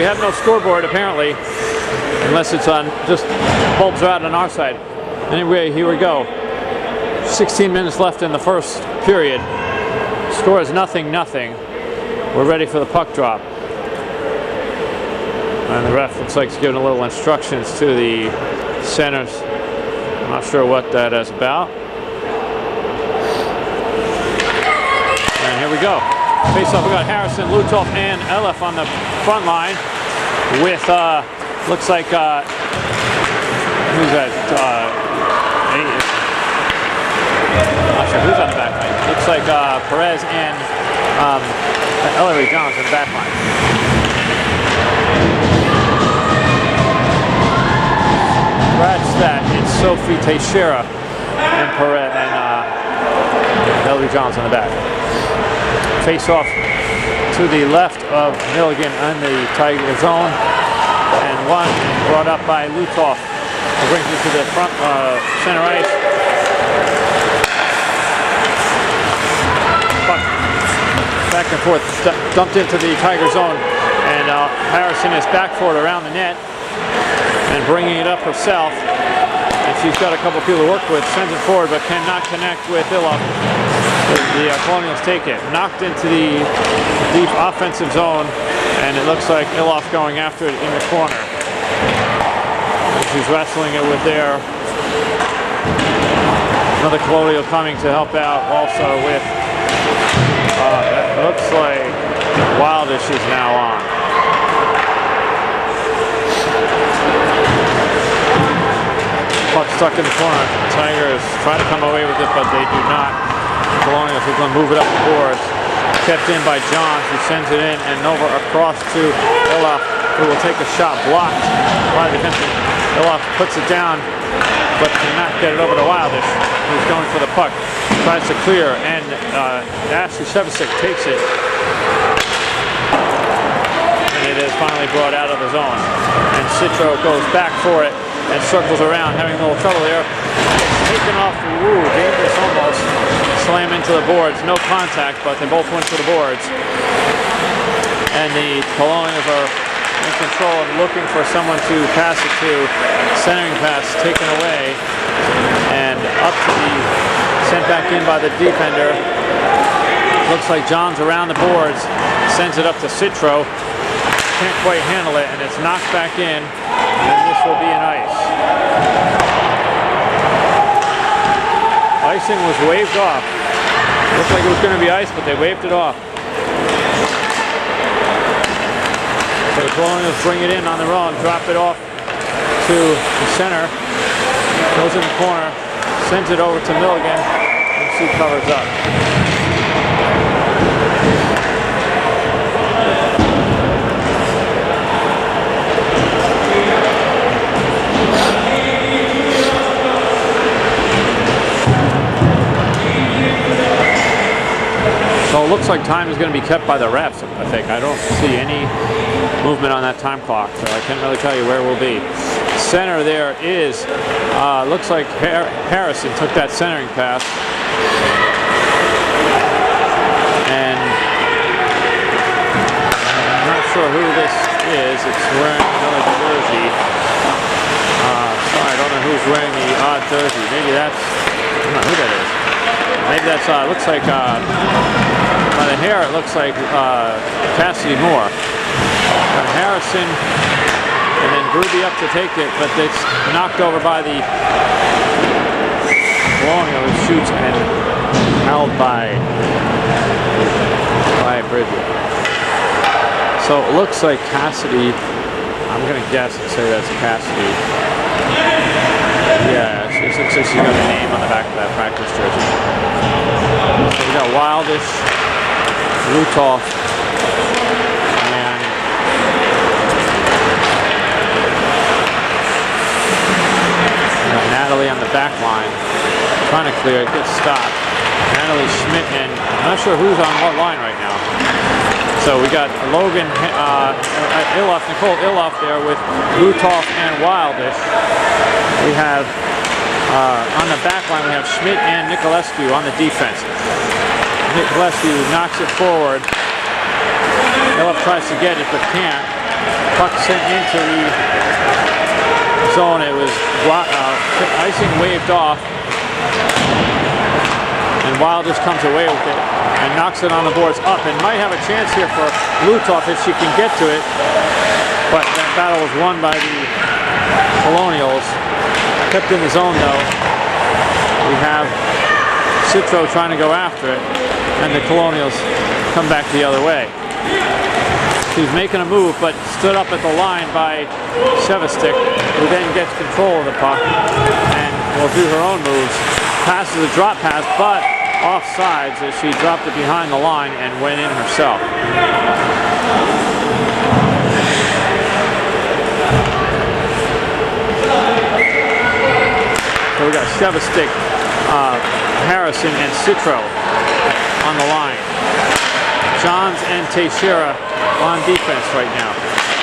we have no scoreboard apparently, unless it's on, just bulbs are out on our side. Anyway, here we go. 16 minutes left in the first period. Score is 0-0. We're ready for the puck drop. And the ref looks like he's giving a little instructions to the centers. I'm not sure what that is about. And here we go. Face off, we got Harrison, Lutoff, and Elef on the front line with, looks like, who's that? I'm not sure who's on the back line. Looks like Perez and Ellery Jones on the back line. Scratch that. It's Sophie Teixeira and Perez and Ellery Jones on the back. Face off to the left of Milligan on the Tiger zone, and one brought up by Lutoff. Brings it to the front center ice. Puck back and forth, dumped into the Tiger zone, and Harrison is back for it around the net and bringing it up herself. And she's got a couple people to work with. Sends it forward, but cannot connect with Ilov. The Colonials take it. Knocked into the deep offensive zone, and it looks like Ilov going after it in the corner. She's wrestling it with there. Another Colonial coming to help out also with, that looks like Wildish is now on. Puck stuck in the corner. Tigers try to come away with it, but they do not. Colonials is going to move it up the boards. Kept in by Johns, who sends it in and over across to Ilov, who will take a shot blocked by the defenseman. Ilov puts it down, but cannot get it over to Wildish, who's going for the puck. Tries to clear, and Ashley Shevcik takes it. And it is finally brought out of the zone. And Citro goes back for it and circles around, having a little trouble there. Taken off, dangerous almost. Slam into the boards, no contact, but they both went for the boards. And the Colonials are in control and looking for someone to pass it to. Centering pass taken away, and up to the, sent back in by the defender. Looks like John's around the boards, sends it up to Citro. Can't quite handle it, and it's knocked back in, and this will be an ice. Icing was waved off. Looked like it was going to be ice, but they waved it off. So the Colonials bring it in on their own, drop it off to the center. Goes in the corner, sends it over to Milligan, and she covers up. So it looks like time is going to be kept by the refs, I think. I don't see any movement on that time clock, so I can't really tell you where we'll be. Center there is, looks like Harrison took that centering pass. And I'm not sure who this is. It's wearing another jersey. Sorry, I don't know who's wearing the odd jersey. Maybe that's, I don't know who that is. Maybe that's, looks like, by the hair, it looks like Cassidy Moore. Harrison, and then Gruby up to take it, but it's knocked over by the Colonial, who shoots and held by Bridget. So it looks like Cassidy, I'm going to guess and say that's Cassidy. Yeah, it looks like she's got a name on the back of that practice jersey. So we got Wildish, Lutoff, and Natalie on the back line. Trying to clear it, gets stopped. Natalie Schmidt, and I'm not sure who's on what line right now. So we got Logan, Nicole Illoff there with Lutoff and Wildish. We have on the back line, we have Schmidt and Nicolescu on the defense. Nicolescu knocks it forward. Illoff tries to get it, but can't. Puck sent into the zone. It was icing waved off, and Wildish comes away with it and knocks it on the boards up, and might have a chance here for Lutoff if she can get to it. But that battle was won by the Colonials. Kept in the zone though. We have Citro trying to go after it, and the Colonials come back the other way. She's making a move, but stood up at the line by Sevastik, who then gets control of the puck and will do her own moves. Passes a drop pass, but offsides as she dropped it behind the line and went in herself. So we got Sevastik, Harrison, and Citro on the line. Johns and Teixeira on defense right now.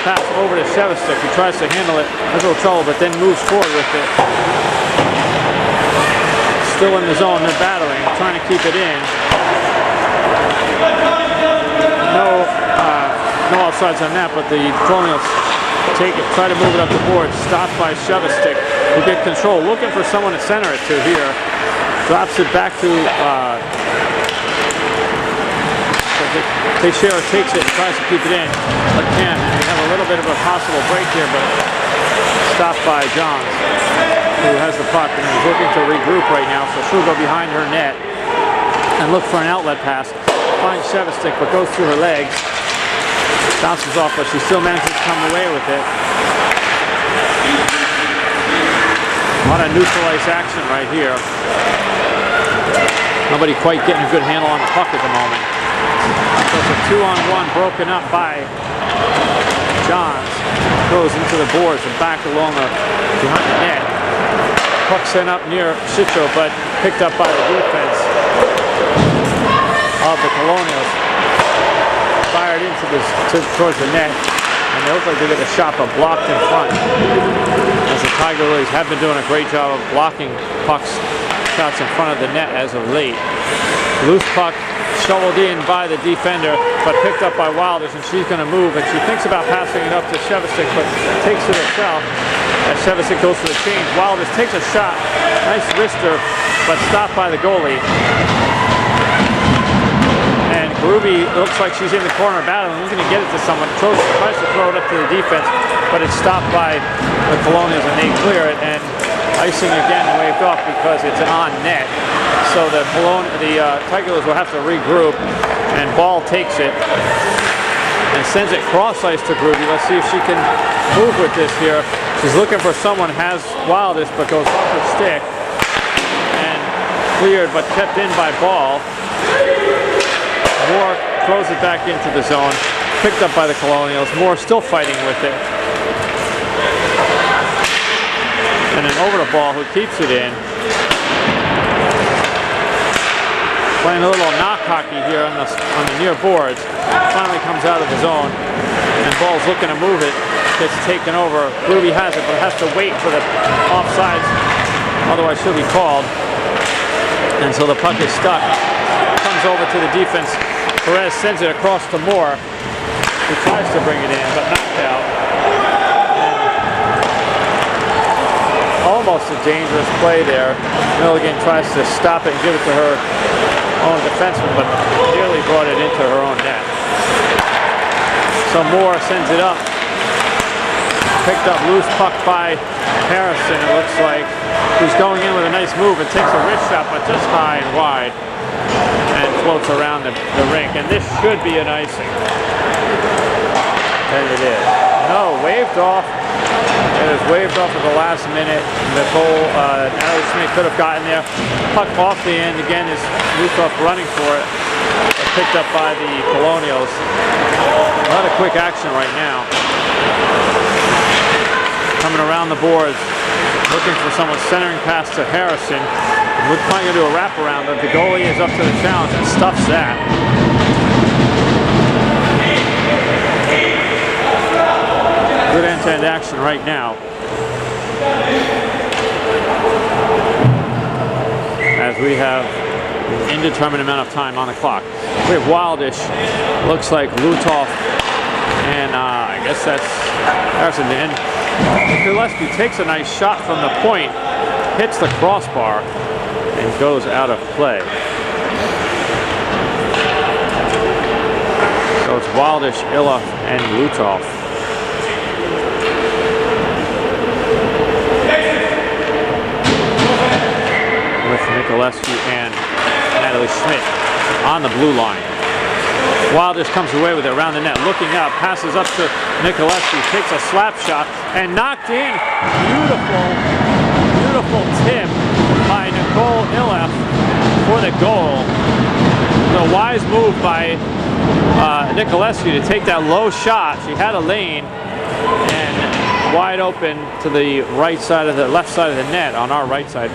Pass over to Sevastik, who tries to handle it. Has a little trouble, but then moves forward with it. Still in the zone, they're battling, trying to keep it in. No offsides on that, but the Colonials take it, try to move it up the board. Stopped by Sevastik, who get control. Looking for someone to center it to here. Drops it back to Teixeira, takes it and tries to keep it in, but can't. We have a little bit of a possible break here, but stopped by Johns, who has the puck and is looking to regroup right now, so she'll go behind her net and look for an outlet pass. Finds Sevastik, but goes through her legs. Bounces off, but she still manages to come away with it. A lot of neutralized action right here. Nobody quite getting a good handle on the puck at the moment. So it's a 2-on-1 broken up by Johns. Goes into the boards and back along behind the net. Puck sent up near Citro, but picked up by the defense of the Colonials. Fired towards the net, and they look like they get a shot, but blocked in front. As the Tiger Lilies have been doing a great job of blocking pucks, shots in front of the net as of late. Loose puck shoveled in by the defender, but picked up by Wildish, and she's going to move, and she thinks about passing it up to Sevastik, but takes it herself. As Sevastik goes for the change, Wildish takes a shot, nice wrister, but stopped by the goalie. And Groovy looks like she's in the corner battling, looking to get it to someone. Tries to throw it up to the defense, but it's stopped by the Colonials, and they clear it, and icing again waved off because it's an on net. So the Tigers will have to regroup, and Ball takes it and sends it cross ice to Groovy. Let's see if she can move with this here. She's looking for someone, has Wildish, but goes off her stick and cleared, but kept in by Ball. Moore throws it back into the zone, picked up by the Colonials. Moore still fighting with it. And then over to Ball, who keeps it in. Playing a little knock hockey here on the near boards. Finally comes out of the zone, and Ball's looking to move it. Gets taken over. Groovy has it, but has to wait for the offsides. Otherwise, she'll be called. And so the puck is stuck. Comes over to the defense. Perez sends it across to Moore, who tries to bring it in, but knocked out. Almost a dangerous play there. Milligan tries to stop it and give it to her own defenseman, but nearly brought it into her own net. So Moore sends it up. Picked up loose puck by Harrison, it looks like. Who's going in with a nice move and takes a wrist shot, but just high and wide, and floats around the rink. And this should be an icing. And it is. No, waved off. It was waved off at the last minute. Nicole Smith could have gotten there. Puck off the end. Again is Lutoff running for it. But picked up by the Colonials. A lot of quick action right now. Coming around the boards. Looking for someone, centering pass to Harrison. We're trying to do a wraparound, but the goalie is up to the challenge and stuffs that. Good end-to-end action right now. As we have an indeterminate amount of time on the clock. We have Wildish. Looks like Lutoff And I guess that's Harrison. And Gillespie takes a nice shot from the point, hits the crossbar, and goes out of play. So it's Wildish, Illoff, and Lutoff. With Nikolescu and Natalie Schmidt on the blue line. Wildish comes away with it around the net, looking up, passes up to Nikolescu, takes a slap shot, and knocked in. Beautiful, beautiful tip by Nicole Illoff for the goal. The wise move by Nikolescu to take that low shot. She had a lane, and wide open to the right side of the left side of the net on our right side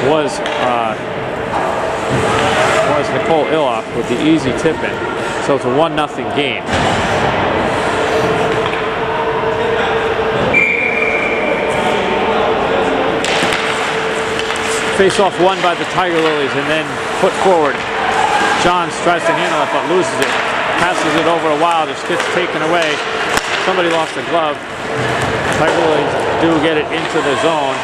was Nicole Illoff with the easy tip in. So it's a 1-0 game. Face off won by the Tiger Lilies and then put forward. Johns tries to handle it but loses it. Passes it over to Wildish, gets taken away. Somebody lost a glove. Tiger Lilies do get it into the zone,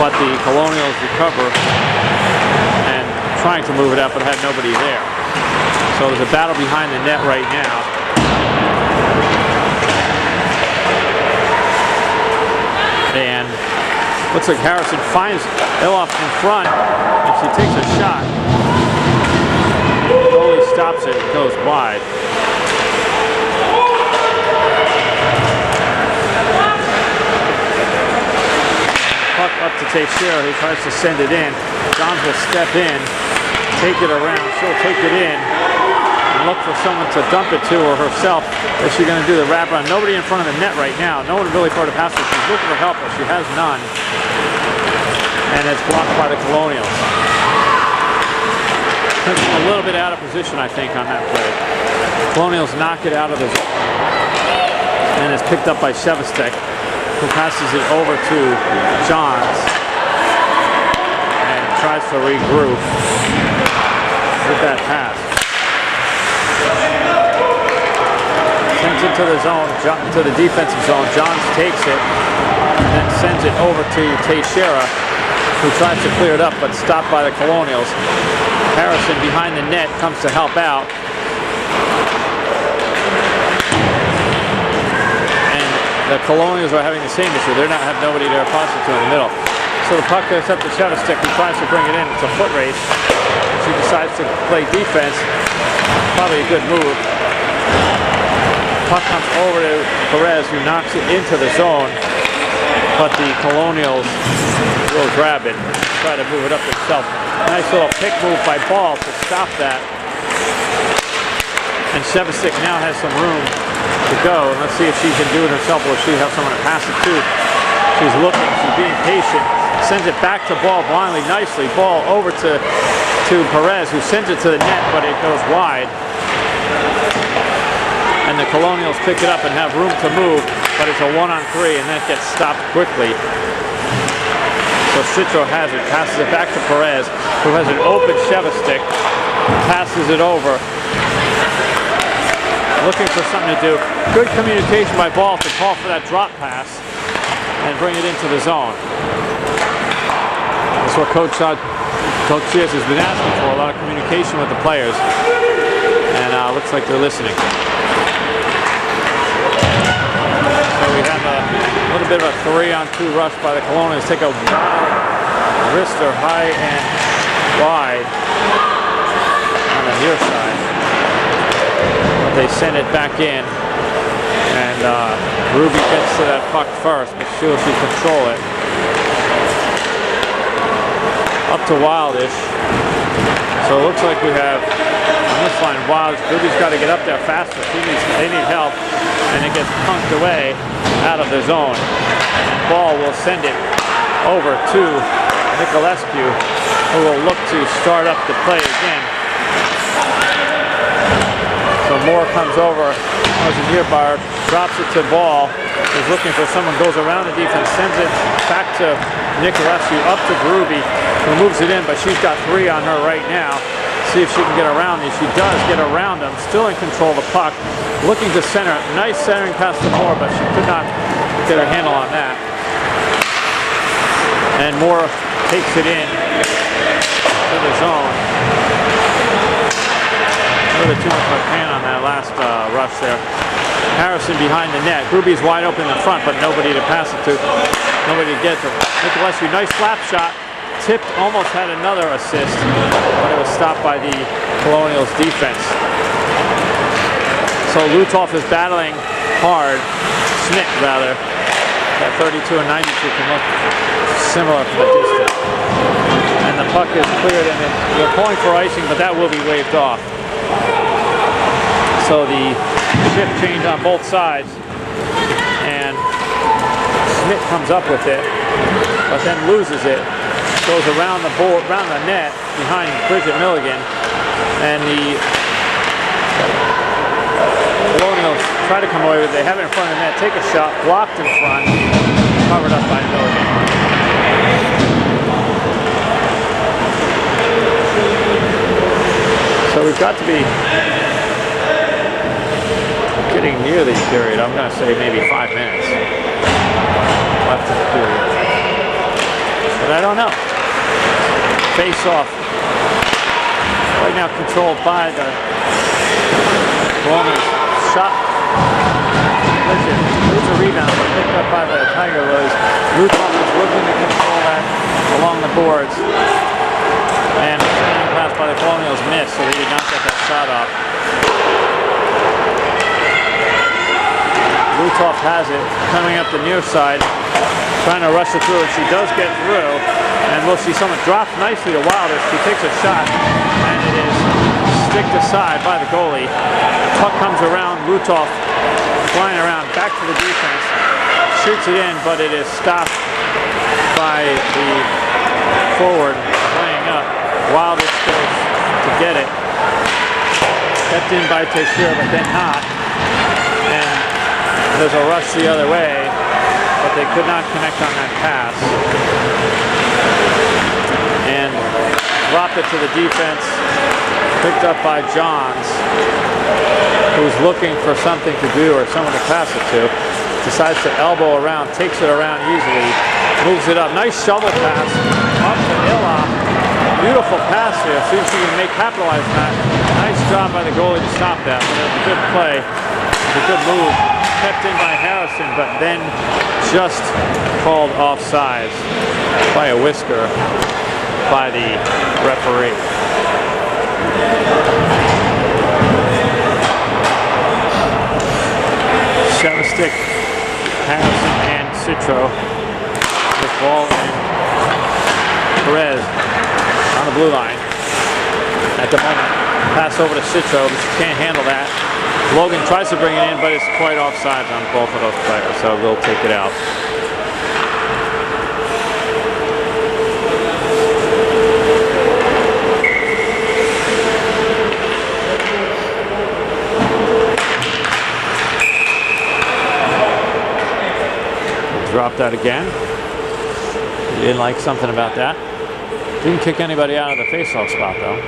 but the Colonials recover and trying to move it up but had nobody there. So there's a battle behind the net right now. And looks like Harrison finds Illoff in front and she takes a shot. Goalie stops it, goes wide. Puck up to Teixeira, who tries to send it in. Johns will step in, take it around, she'll take it in. Look for someone to dump it to or herself. Is she going to do the wraparound? Nobody in front of the net right now. No one really for her to pass it. She's looking for help, but she has none. And it's blocked by the Colonials. A little bit out of position, I think, on that play. Colonials knock it out of the zone. And it's picked up by Shevestek, who passes it over to Johns. And tries to regroup with that pass. Sends it to the zone, to the defensive zone. Johns takes it and then sends it over to Teixeira, who tries to clear it up but stopped by the Colonials. Harrison behind the net comes to help out. And the Colonials are having the same issue. They're not have nobody to pass it to in the middle. So the puck goes up to Shevestek, who tries to bring it in. It's a foot race. She decides to play defense. Probably a good move. Puck comes over to Perez, who knocks it into the zone, but the Colonials will grab it, try to move it up themselves. Nice little pick move by Ball to stop that. And Shevestek now has some room to go. And let's see if she can do it herself or if she has someone to pass it to. She's looking, she's being patient. Sends it back to Ball blindly, nicely. Ball over to Perez, who sends it to the net, but it goes wide. And the Colonials pick it up and have room to move, but it's a 1-on-3, and that gets stopped quickly. So Citro has it, passes it back to Perez, who has an open Shevestek, passes it over. Looking for something to do. Good communication by Ball to call for that drop pass and bring it into the zone. That's what Coach Sears has been asking for, a lot of communication with the players. And looks like they're listening. So we have a little bit of a 3-on-2 rush by the Colonials. Take a wild wrister high and wide on the near side. But they send it back in. And Ruby gets to that puck first, but she can control it. Up to Wildish. So it looks like we have on this line Wildish. Ruby's got to get up there faster. They need help, and it gets punked away out of the zone. And Ball will send it over to Nikolescu, who will look to start up the play again. So Moore comes over, as a nearby, drops it to Ball, is looking for someone, goes around the defense, sends it back to Nikolescu, up to Ruby, who moves it in, but she's got 3 on her right now. See if she can get around these. She does get around them. Still in control of the puck. Looking to center. Nice centering past the Moore, but she could not get a handle on that. And Moore takes it in to the zone. A little too much of a pan on that last rush there. Harrison behind the net. Gruby's wide open in the front, but nobody to pass it to. Nobody to get to. Nicolescu, nice slap shot. Tipped, almost had another assist, but it was stopped by the Colonials defense. So Lutov is battling hard. Schmidt, rather. That 32 and 92 can look similar from a distance. And the puck is cleared, and they're calling for icing, but that will be waved off. So the shift change on both sides, and Schmidt comes up with it, but then loses it. Goes around the board, around the net behind Bridget Milligan, and the Colonials try to come away with it. They have it in front of the net, take a shot, blocked in front, covered up by Milligan. So we've got to be getting near the period. I'm going to say maybe 5 minutes left in the period. But I don't know. Face off. Right now controlled by the Colonials. Shot. There's a rebound, but picked up by the Tiger Lilies. Lutov is looking to control that along the boards. And the pass by the Colonials missed, so they did not get that shot off. Lutov has it, coming up the near side, trying to rush it through, and she does get through. And we'll see someone drop nicely to Wilder. She takes a shot, and it is sticked aside by the goalie. The puck comes around, Lutov flying around, back to the defense, shoots it in, but it is stopped by the forward playing up. Wilder goes to get it. Kept in by Teixeira, but then not. And there's a rush the other way, but they could not connect on that pass. And dropped it to the defense, picked up by Johns, who's looking for something to do or someone to pass it to. Decides to elbow around, takes it around easily, moves it up. Nice shovel pass up to Illa. Beautiful pass here. See if she can capitalize on that. Nice job by the goalie to stop that. But it was a good play. It was a good move. Kept in by Harrison, but then just called offsides by a whisker by the referee. Shevastik, Harrison, and Citro with ball in. Perez on the blue line at the moment. Pass over to Citro, but she can't handle that. Logan tries to bring it in, but it's quite offside on both of those players, so they'll take it out. Drop that again. He didn't like something about that. Didn't kick anybody out of the face-off spot, though.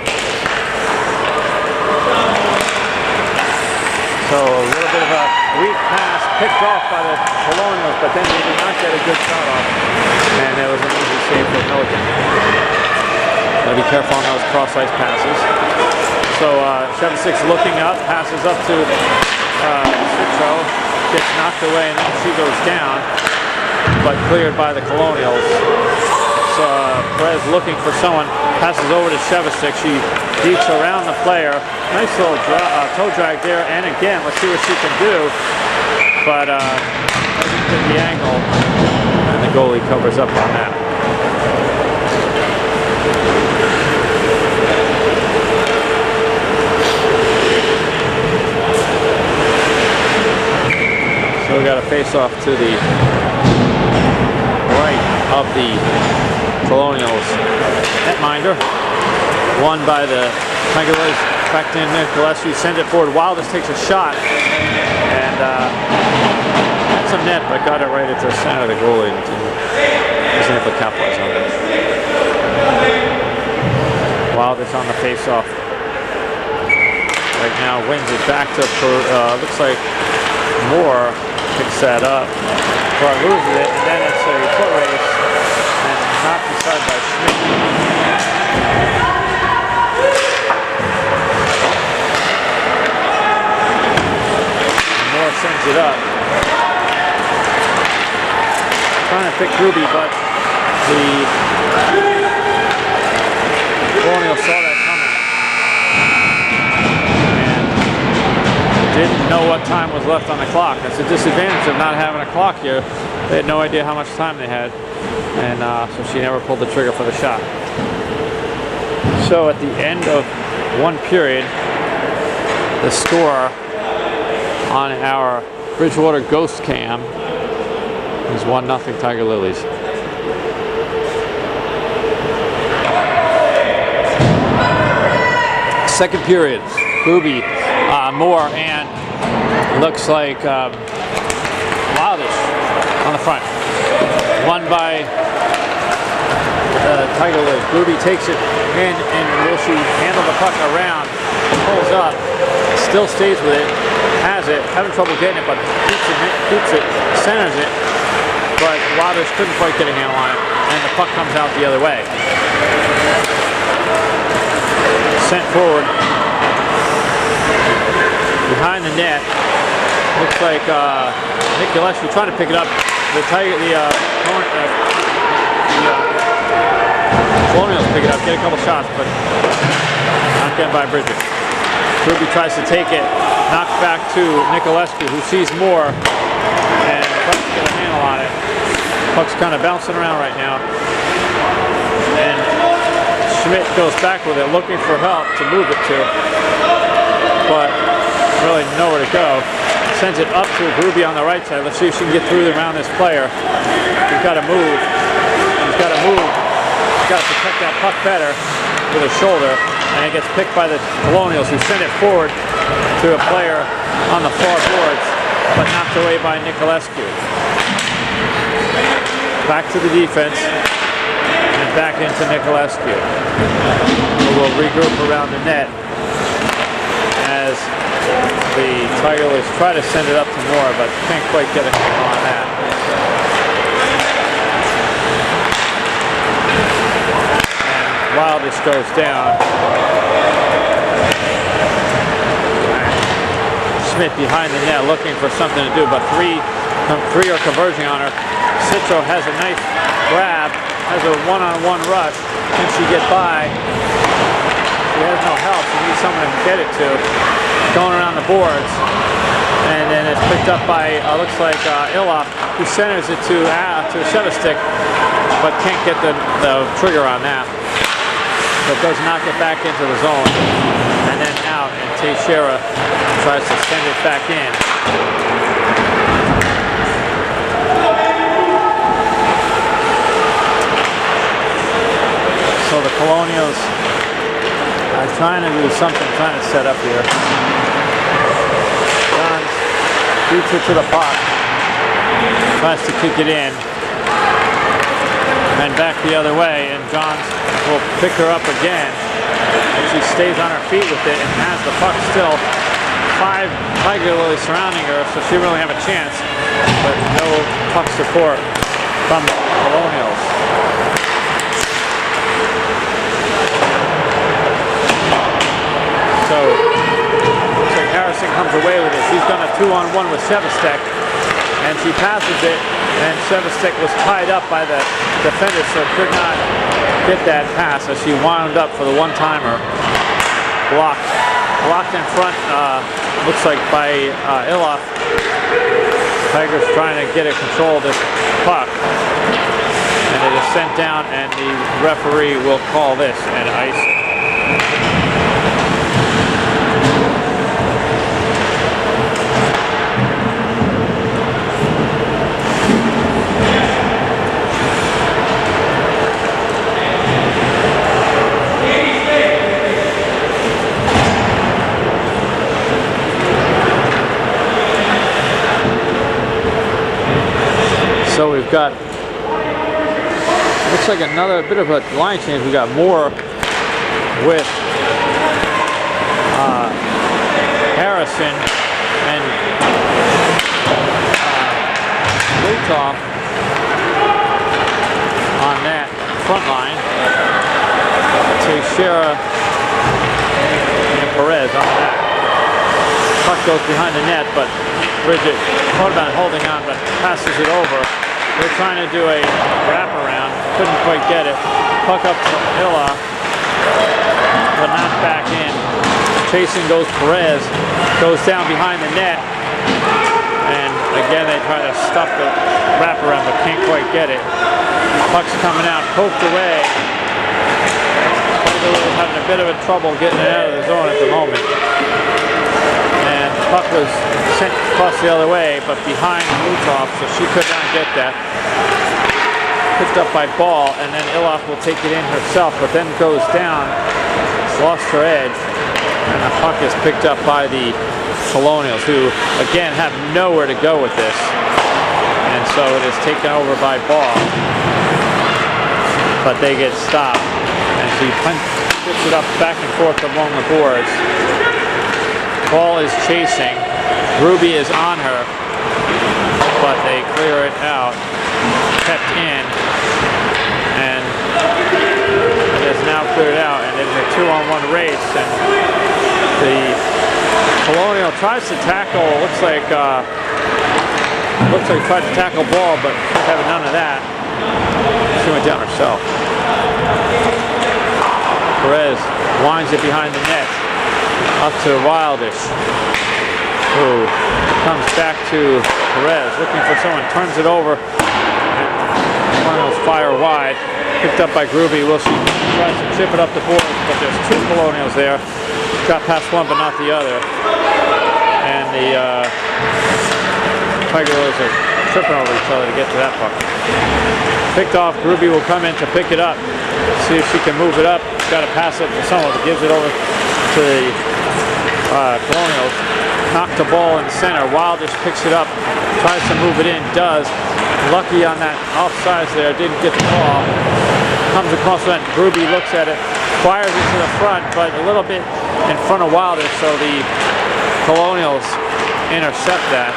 So a little bit of a weak pass picked off by the Colonials, but then they did not get a good shot off. And there was an easy save for Milligan. Gotta be careful on those cross-ice passes. So Shevastik's looking up, passes up to Citro, gets knocked away, and then she goes down, but cleared by the Colonials. So Perez looking for someone, passes over to Shevastik. She deeks around the player. Nice little toe drag there, and again, let's see what she can do. But doesn't get the angle, and the goalie covers up on that. So we got a face-off to the right of the Colonials netminder. Won by the Tiger Lilies. Back in there, Gillespie sends it forward. Wildest takes a shot, and had some net, but got it right at the center of the goalie. Wasn't able to capitalize on it. Wildest on the face-off. right now wins it back to, looks like Moore picks that up, but loses it, and then it's a foot race, and knocked aside by Schmidt. Moore sends it up. Trying to pick Ruby, but the Colonials saw that coming and didn't know what time was left on the clock. That's the disadvantage of not having a clock here. They had no idea how much time they had, and so she never pulled the trigger for the shot. So at the end of one period, the score on our Bridgewater Ghost Cam is 1-0 Tiger Lilies. Second period, Ruby, Moore, and looks like Wildish on the front. Won by Tiger Lilies. Ruby takes it in, and will she handle the puck around? Pulls up, still stays with it, has it, having trouble getting it, but keeps it, centers it. But Wildish couldn't quite get a handle on it, and the puck comes out the other way. Sent forward behind the net. Looks like Nick Gillespie trying to pick it up. The Colonials pick it up, get a couple shots, but not getting by Bridget. Ruby tries to take it, knocks back to Nick Gillespie, who sees Moore and tries to get a handle on it. Puck's kind of bouncing around right now. And Schmidt goes back with it, looking for help to move it to, but really nowhere to go. Sends it up to Ruby on the right side. Let's see if she can get through around this player. She's got to move. She's got to move. She's got to protect that puck better with her shoulder, and it gets picked by the Colonials, who send it forward to a player on the far boards, but knocked away by Nicolescu. Back to the defense, and back into Nicolescu, who will regroup around the net as the Tiger Lilies try to send it up to Moore, but can't quite get a handle on that. And Wildish goes down. Schmidt behind the net looking for something to do, but three are converging on her. Citro has a nice grab, has a one-on-one rush. Can she get by? She has no help. She needs someone to get it to. Going around the boards, and then it's picked up by looks like Iloff, who centers it to Shevastik, but can't get the trigger on that. But does not get back into the zone, and then out, and Teixeira tries to send it back in. So the Colonials are trying to do something, trying to set up here. Johns beats it to the puck, tries to kick it in, and back the other way, and Johns will pick her up again, and she stays on her feet with it and has the puck still. 5 Tiger Lilies surrounding her, so she really have a chance, but no puck support from the Colonials. So, looks like Harrison comes away with it. She's done a 2-on-1 with Shevastek, and she passes it, and Shevastek was tied up by the defender, so could not get that pass as she wound up for the one-timer. Blocked in front, looks like by Iloff. Tigers trying to get a control of this puck, and it is sent down, and the referee will call this an ice. So we've got, looks like another bit of a line change. We got Moore with Princeton and Lutoff on that front line. Teixeira and Perez on the back. Puck goes behind the net, but Bridget thought about holding on, but passes it over. They're trying to do a wraparound, couldn't quite get it. Puck up to Illa, but not back in. Chasing goes Perez, goes down behind the net, and again they try to stuff the wraparound, but can't quite get it. Puck's coming out, poked away. Lilies having a bit of a trouble getting it out of the zone at the moment. And puck was sent across the other way, but behind Lutoff, so she could not get that. Picked up by Ball, and then Illoff will take it in herself, but then goes down, lost her edge, and the puck is picked up by the Colonials, who again have nowhere to go with this. And so it is taken over by Ball, but they get stopped. And she puts it up back and forth along the boards. Ball is chasing. Ruby is on her, but they clear it out. Kept in, and it is now cleared out, and it's a 2-on-1 race. And the Colonial tries to tackle. Looks like tried to tackle Ball, but she's having none of that. She went down herself. Perez winds it behind the net, up to Wildish, who comes back to Perez, looking for someone, turns it over, and Colonials fire wide, picked up by Groovy. Wilson tries to chip it up the board, but there's two Colonials there. Got past one, but not the other. And the Tiger Lilies are tripping over each other to get to that puck. Picked off, Groovy will come in to pick it up, see if she can move it up. Got to pass it to someone, gives it over to the Colonials. Knocked the ball in the center. Wildish picks it up, tries to move it in, does. Lucky on that offsides there, didn't get the ball. Comes across that, Groovy looks at it, fires it to the front, but a little bit in front of Wildish, so the Colonials intercept that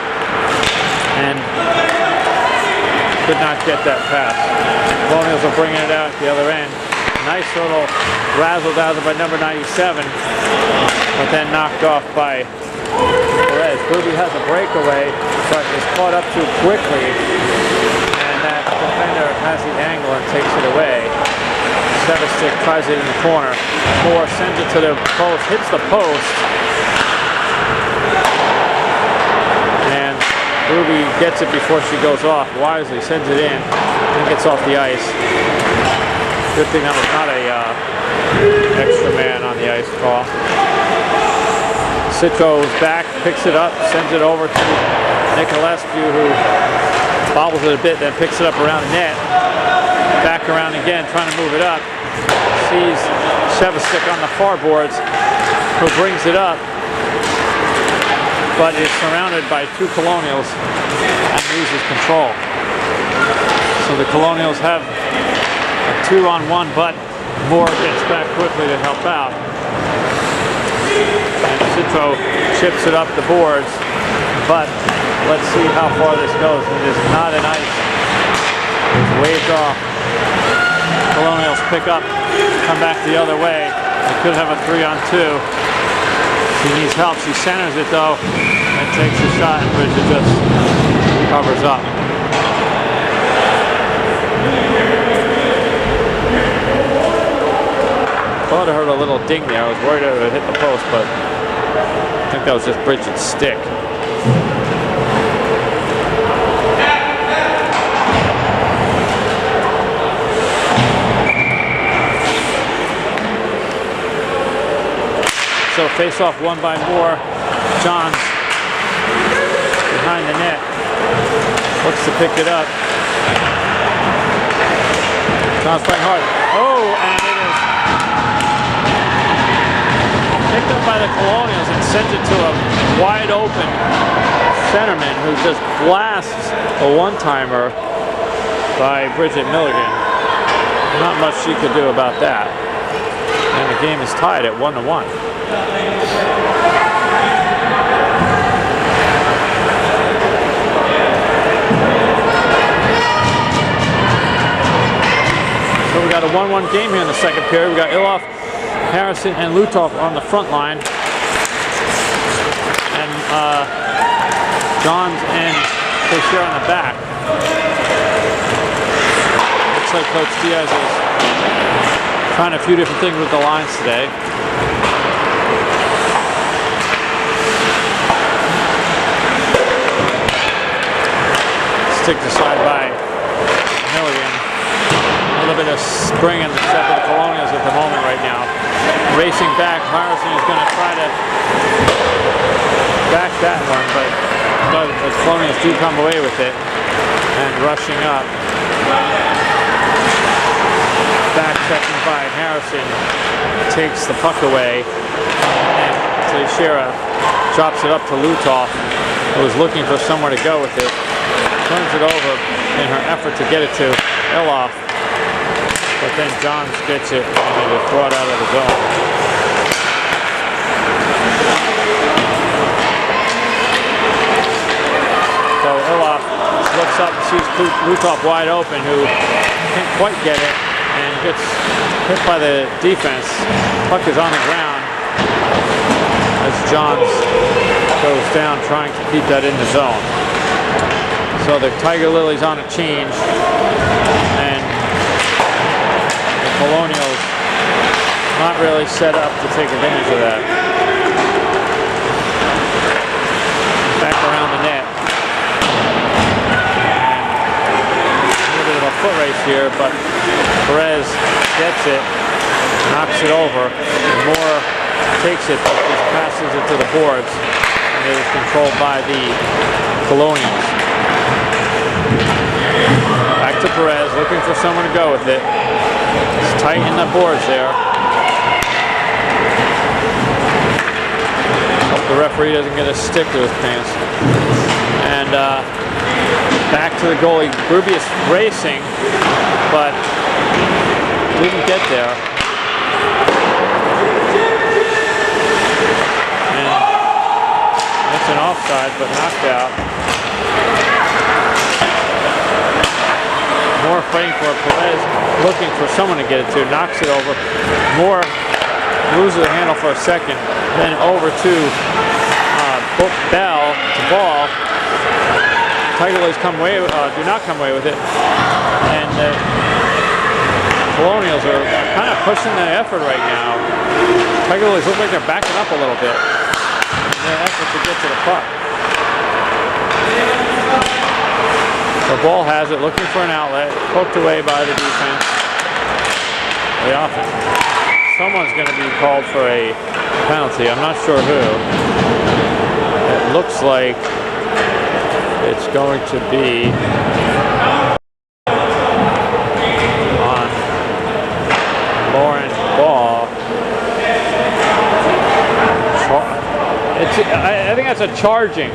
and could not get that pass. Colonials are bringing it out at the other end. Nice little razzle-dazzle by number 97, but then knocked off by Perez. Groovy has a breakaway, but is caught up too quickly, and that defender has the angle and takes it away. Sevestick tries it in the corner. Moore sends it to the post, hits the post, and Groovy gets it before she goes off. Wisely sends it in and gets off the ice. Good thing that was not a extra man on the ice call. Citro is back, picks it up, sends it over to Nicolescu, who bobbles it a bit, then picks it up around the net. Back around again, trying to move it up. Sees Sevestick on the far boards, who brings it up, but is surrounded by two Colonials and loses control. So the Colonials have a 2-on-1, but Moore gets back quickly to help out. And Citro chips it up the boards, but let's see how far this goes. It is not an ice. It's waved off. Colonials pick up, come back the other way. They could have a 3-on-2. She needs help. She centers it though and takes a shot, and Bridget just covers up. I thought I heard a little ding there. I was worried it would hit the post, but I think that was just Bridget's stick. So face-off won by Moore. Johns behind the net. Looks to pick it up. Johns playing hard. Oh, and it is picked up by the Colonials and sent it to a wide open centerman who just blasts a one-timer by Bridget Milligan. Not much she could do about that. And the game is tied at 1-1. 1-1 game here in the second period. We got Iloff, Harrison, and Lutov on the front line. And Johns and Teixeira on the back. Looks like Coach Diaz is trying a few different things with the lines today. Stick aside by Milligan. A little bit of spring in the step of the Colonials at the moment right now. Racing back, Harrison is going to try to back that one, but the Colonials do come away with it. And rushing up. Back checking by Harrison. Takes the puck away. And Teixeira drops it up to Lutov, who was looking for somewhere to go with it. Turns it over in her effort to get it to Iloff, but then Johns gets it and it is brought out of the zone. So Iloff looks up and sees Lutov wide open, who can't quite get it and gets hit by the defense. Puck is on the ground as Johns goes down trying to keep that in the zone. So the Tiger Lilies on a change, and the Colonials not really set up to take advantage of that. Back around the net. And a little bit of a foot race here, but Perez gets it, knocks it over, and Moore takes it, but just passes it to the boards, and it is controlled by the Colonials. Back to Perez, looking for someone to go with it. It's tight in the boards there. Hope the referee doesn't get a stick to his pants. And back to the goalie. Grubius racing, but didn't get there. And it's an offside, but knocked out. Moore fighting for it. Perez looking for someone to get it to. Knocks it over. Moore loses the handle for a second. Then over to Bell to Ball. Tiger Lilies do not come away with it. And the Colonials are kind of pushing the effort right now. Tiger Lilies look like they're backing up a little bit in their effort to get to the puck. The ball has it, looking for an outlet, poked away by the defense. The offense. Someone's going to be called for a penalty. I'm not sure who. It looks like it's going to be on Lauren Ball. I think that's a charging.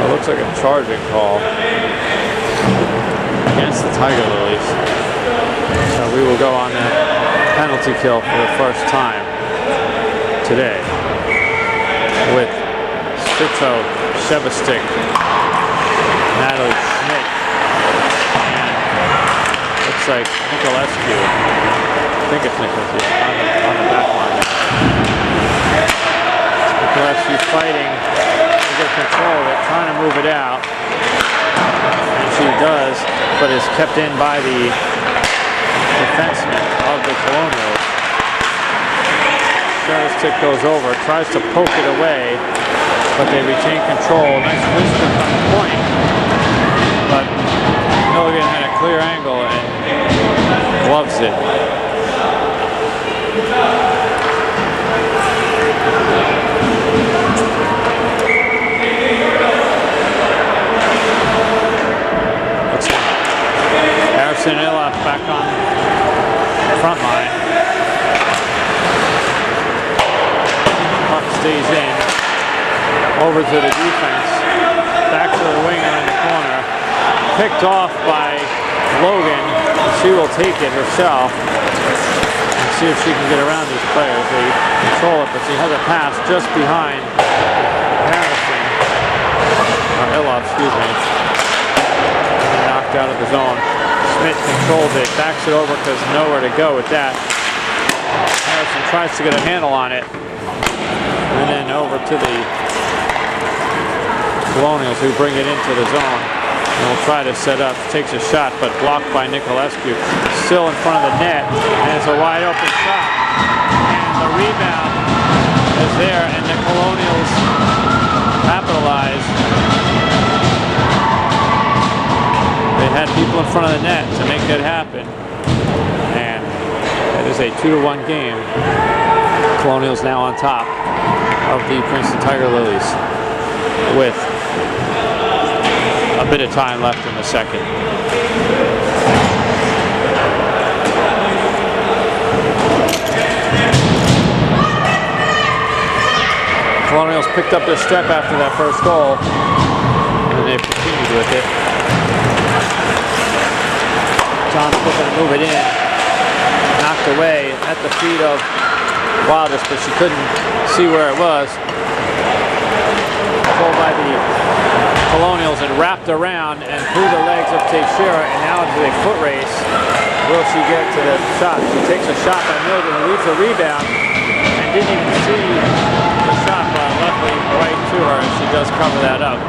Looks like a charging call against the Tiger Lilies. So we will go on that penalty kill for the first time today with Stitcho, Shevastik, Natalie Schmidt, and looks like Nicolescu. I think it's Nicolescu on the back line. Nicolescu fighting. Get control of it, trying to move it out, and she does, but is kept in by the defenseman of the Colonials. Shevastik goes over, tries to poke it away, but they retain control. Nice whisper from the point, but Milligan had a clear angle and gloves it. Harrison and Iloff back on the front line. Puck stays in. Over to the defense. Back to the winger in the corner. Picked off by Logan. She will take it herself and see if she can get around these players. They control it, but she has a pass just behind Harrison. Or Iloff, excuse me. Knocked out of the zone. Smith controls it, backs it over because nowhere to go with that. Harrison tries to get a handle on it. And then over to the Colonials, who bring it into the zone. And will try to set up, takes a shot, but blocked by Nicolescu. Still in front of the net, and it's a wide open shot. And the rebound is there, and the Colonials capitalize. They had people in front of the net to make that happen. And it is a 2-1 game. Colonials now on top of the Princeton Tiger Lilies with a bit of time left in the second. Colonials picked up their step after that first goal, and they've continued with it. John's looking to move it in, knocked away at the feet of Wilders, but she couldn't see where it was. Pulled by the Colonials and wrapped around and through the legs of Teixeira, and now into a foot race. Will she get to the shot? She takes a shot by Milligan, who leaves a rebound and didn't even see the shot, but luckily right to her, and she does cover that up.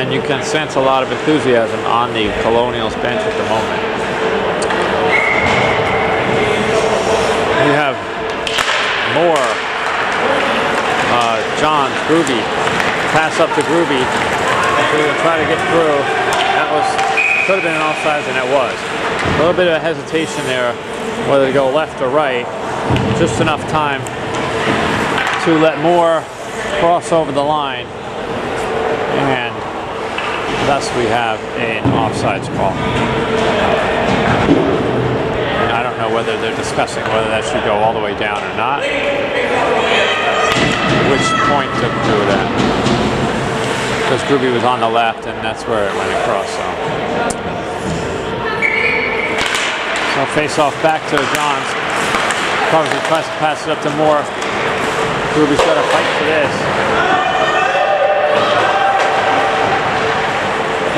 And you can sense a lot of enthusiasm on the Colonials bench at the moment. We have more Johns, Groovy, pass up to Groovy, so we'll try to get through. That could have been an offsides, and it was. A little bit of hesitation there, whether to go left or right. Just enough time to let Moore cross over the line, and thus we have an offsides call. And I don't know whether they're discussing whether that should go all the way down or not. Which point to do that? Because Groovy was on the left, and that's where it went across. So face off back to Johns. Covers it, tries to pass it up to Moore. Groovy's got to fight for this.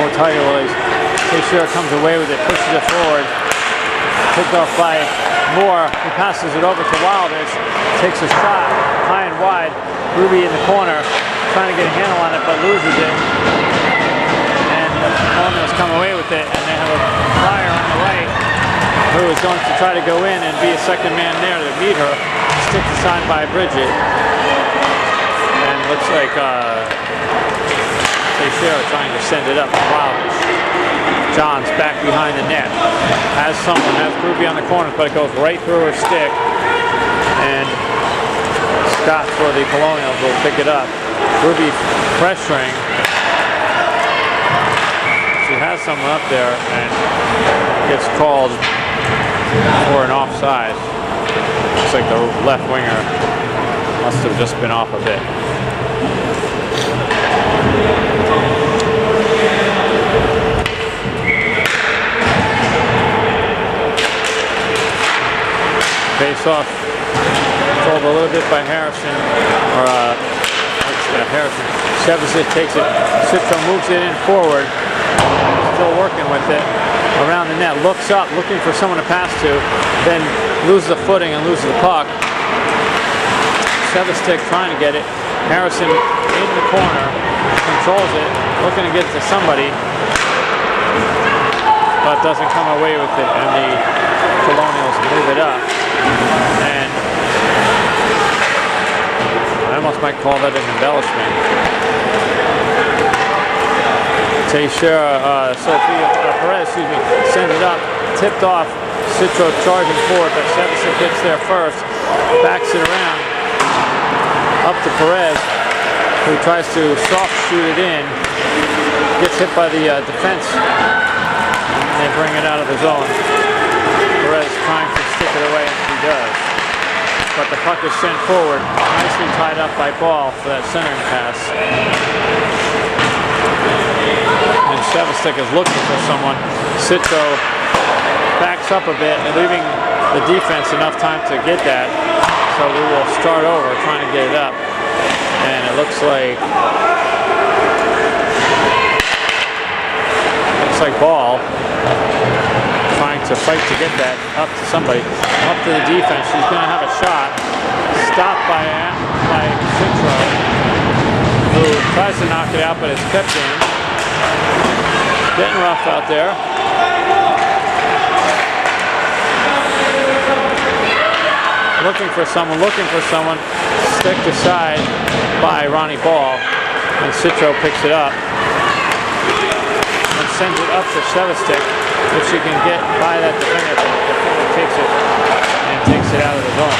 More Tiger Lilies. Teixeira comes away with it, pushes it forward. Picked off by Moore, who passes it over to Wilders. Takes a shot, high and wide. Groovy in the corner, trying to get a handle on it, but loses it. And the Colonials come away with it, and they have a flyer on the right who is going to try to go in and be a second man there to meet her. Stick aside by Bridget. And looks like Teixeira trying to send it up to Wilders. Johns back behind the net. Has Groovy on the corner, but it goes right through her stick. And Scott for the Colonials will pick it up. Groovy pressuring. She has someone up there and gets called for an offside. Looks like the left winger must have just been off a bit. Face off, controlled a little bit by Harrison, or Harrison. Shevisic takes it, Citro moves it in forward, still working with it, around the net, looks up, looking for someone to pass to, then loses the footing and loses the puck. Shevisic trying to get it, Harrison in the corner, controls it, looking to get it to somebody, but doesn't come away with it, and the Colonials move it up. And I almost might call that an embellishment. Perez, sends it up, tipped off, Citro charging forward, but Shevisic gets there first, backs it around, up to Perez, who tries to soft shoot it in, gets hit by the defense, and they bring it out of the zone. Perez trying to stick it away, and she does. But the puck is sent forward, nicely tied up by Ball for that centering pass. And Shevisic is looking for someone. Citro backs up a bit, and leaving the defense enough time to get that. So we will start over, trying to get it up. And it looks like Ball trying to fight to get that up to somebody, up to the defense. She's going to have a shot. Stopped by Citro, who tries to knock it out, but it's kept in. Getting rough out there. Looking for someone. Sticked aside by Ronnie Ball, and Citro picks it up and sends it up to Sevastik, which she can get by that defender. The defender takes it and takes it out of the zone.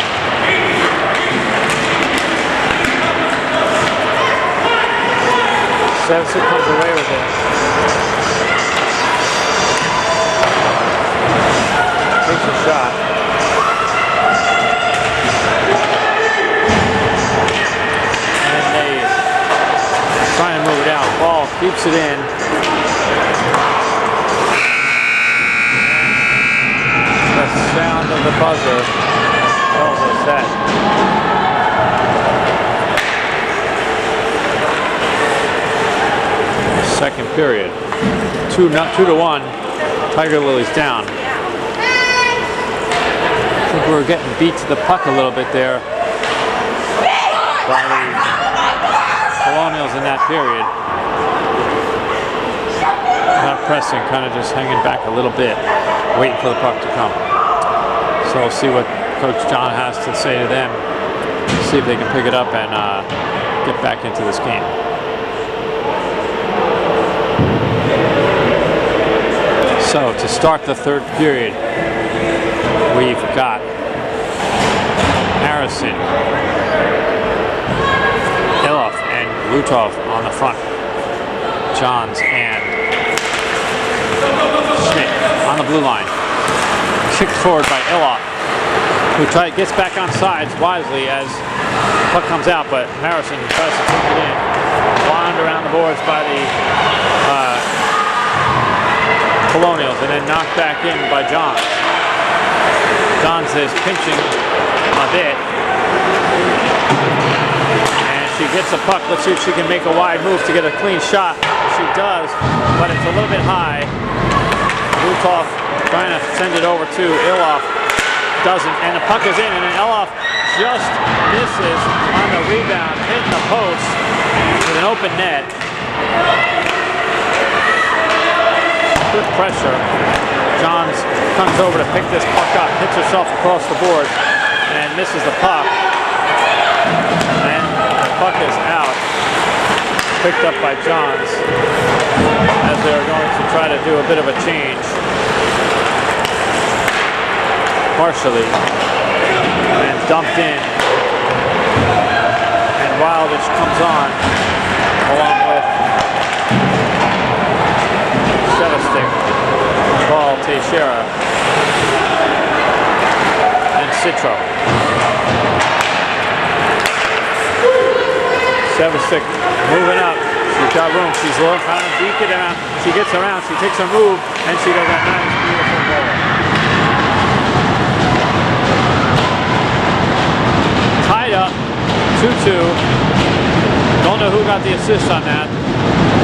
Sevastik comes away with it. Takes a shot. And they try and move it out. Ball keeps it in. The sound of the buzzer tells us that. Second period. 2-1. Tiger Lilies down. I think we were getting beat to the puck a little bit there by the Colonials in that period. Not pressing, kind of just hanging back a little bit, waiting for the puck to come. So we'll see what Coach John has to say to them. See if they can pick it up and get back into this game. So to start the third period, we've got Harrison, Iloff, and Lutov on the front. Johns and Schmidt on the blue line. Kicked forward by Iloff, who gets back on sides wisely as the puck comes out, but Harrison tries to take it in. Wound around the boards by the Colonials, and then knocked back in by Johns. Johns is pinching a bit, and she gets a puck. Let's see if she can make a wide move to get a clean shot. She does, but it's a little bit high. Lutov trying to send it over to Iloff, doesn't, and the puck is in, and then Iloff just misses on the rebound, hitting the post with an open net. Good pressure. Johns comes over to pick this puck up, hits herself across the board, and misses the puck. And the puck is out. Picked up by Johns as they're going to try to do a bit of a change. Partially. And dumped in. And Wildish comes on along with Sevastik, Ball, Teixeira, and Citro. Sevastik moving up. She's got room. She's low, trying to beat it around. She gets around. She takes a move, and she does that nice, beautiful goal. Tied up, 2-2. Don't know who got the assist on that.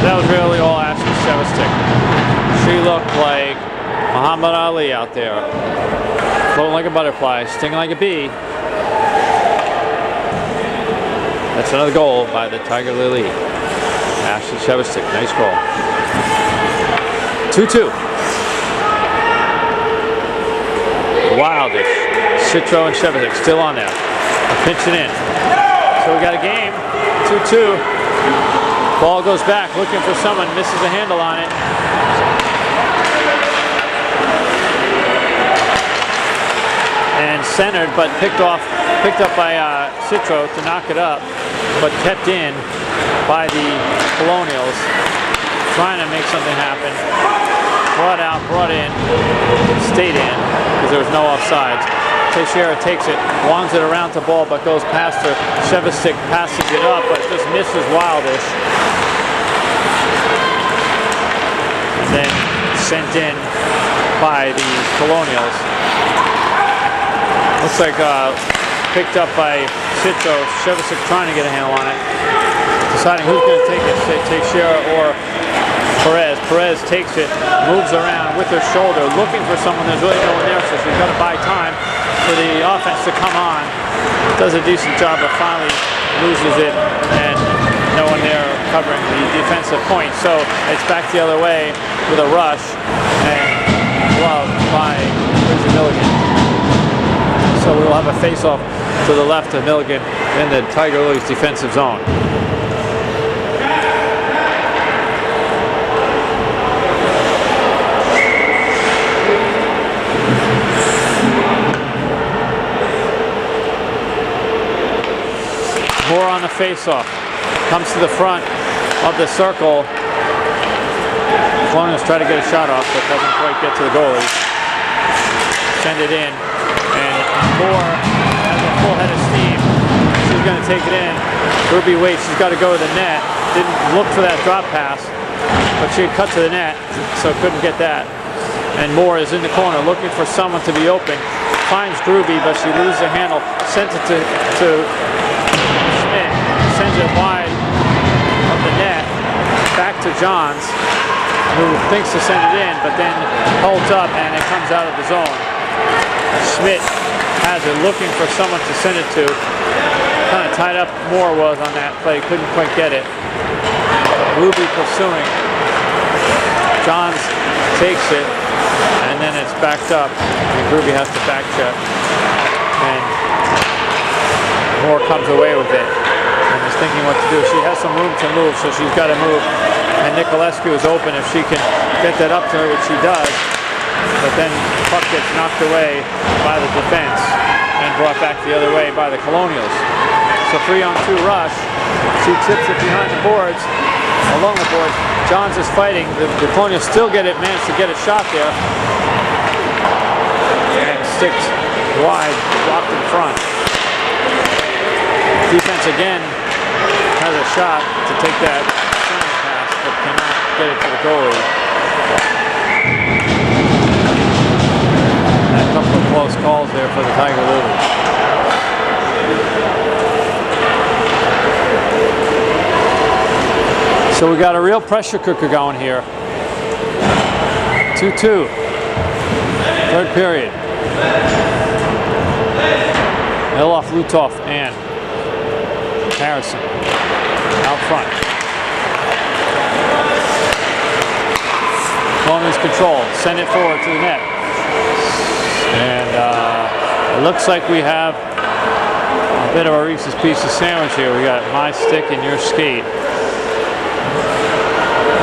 That was really all Ashley Sevastik. She looked like Muhammad Ali out there. Floating like a butterfly, stinging like a bee. That's another goal by the Tiger Lily. Ashley Sevastik, nice goal. 2-2. Wildish, Citro and Sevastik still on there. Pinching in. So we got a game, 2-2. Ball goes back, looking for someone, misses a handle on it. And centered, but picked up by Citro to knock it up, but kept in by the Colonials, trying to make something happen. Brought out, brought in, stayed in, because there was no offsides. Teixeira takes it, wands it around to Ball, but goes past her. Sevastik passes it up, but just misses Wildish. And then sent in by the Colonials. Looks like picked up by Citro. Shevchik trying to get a handle on it. Deciding who's going to take it, Teixeira or Perez. Perez takes it, moves around with her shoulder, looking for someone. There's really no one there, so she's got to buy time for the offense to come on. Does a decent job, but finally loses it, and no one there covering the defensive point. So it's back the other way with a rush and glove by Milligan. So we'll have a face-off to the left of Milligan in the Tiger Lilies defensive zone. Moore on the face-off. Comes to the front of the circle. Colonials try to get a shot off, but doesn't quite get to the goalie. Send it in, and Moore has a full head of steam. She's going to take it in. Ruby waits. She's got to go to the net. Didn't look for that drop pass, but she had cut to the net, so couldn't get that. And Moore is in the corner looking for someone to be open. Finds Gruby, but she loses the handle. Sends it to Schmidt. Sends it wide of the net. Back to Johns, who thinks to send it in, but then holds up and it comes out of the zone. Schmidt has it, looking for someone to send it to. Kind of tied up Moore was on that play, couldn't quite get it. Ruby pursuing. Johns takes it, and then it's backed up, and Ruby has to back check. And Moore comes away with it, and is thinking what to do. She has some room to move, so she's got to move. And Nicolescu is open if she can get that up to her, which she does. But then the puck gets knocked away by the defense and brought back the other way by the Colonials. So 3-on-2 rush. She tips it behind the boards, along the boards. Johns is fighting. The Colonials still manage to get a shot there. And sticks wide, blocked in front. Defense again has a shot to take that center pass, but cannot get it to the goalie. A couple of close calls there for the Tiger Lilies. So we got a real pressure cooker going here. 2-2. Third period. Iloff, Lutov, and Harrison out front. Colonials control. Send it forward to the net. And it looks like we have a bit of a Reese's Pieces sandwich here. We got my stick and your skate.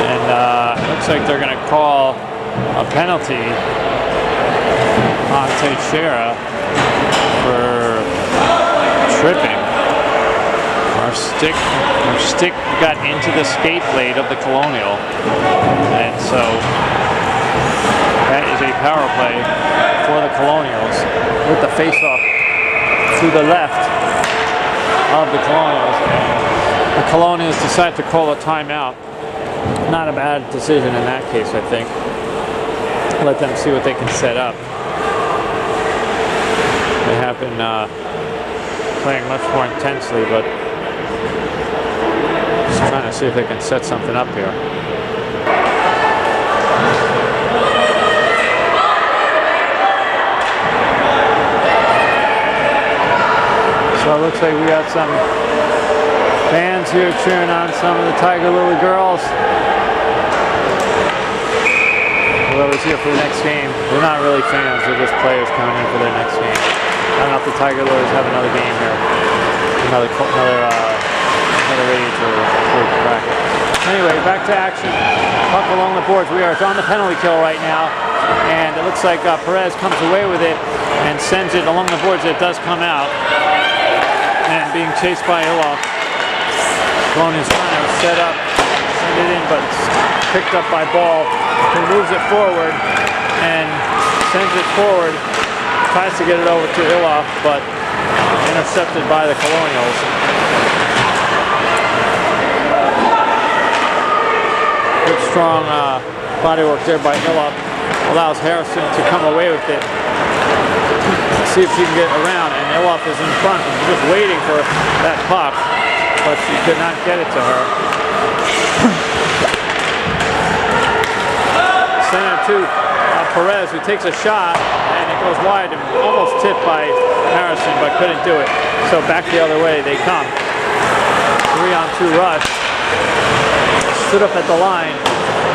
And it looks like they're going to call a penalty on Teixeira for tripping. Our stick got into the skate blade of the Colonial, and so that is a power play for the Colonials with the face-off to the left of the Colonials. The Colonials decide to call a timeout. Not a bad decision in that case, I think. Let them see what they can set up. They have been playing much more intensely, but just trying to see if they can set something up here. So it looks like we got some fans here cheering on some of the Tiger Lily girls. Whoever's here for the next game, they're not really fans, they're just players coming in for their next game. I don't know if the Tiger Lilies have another game here, another age or bracket. Anyway, back to action. Puck along the boards. We are on the penalty kill right now, and it looks like Perez comes away with it and sends it along the boards. It does come out, and being chased by Iloff. Colonials trying to set up, send it in, but it's picked up by Ball, who moves it forward and sends it forward, tries to get it over to Iloff, but intercepted by the Colonials. Good strong body work there by Iloff, allows Harrison to come away with it. See if she can get around, and Elof is in front, just waiting for that puck, but she could not get it to her. Send it to Perez, who takes a shot, and it goes wide and almost tipped by Harrison, but couldn't do it. So back the other way they come. 3-on-2 rush. Stood up at the line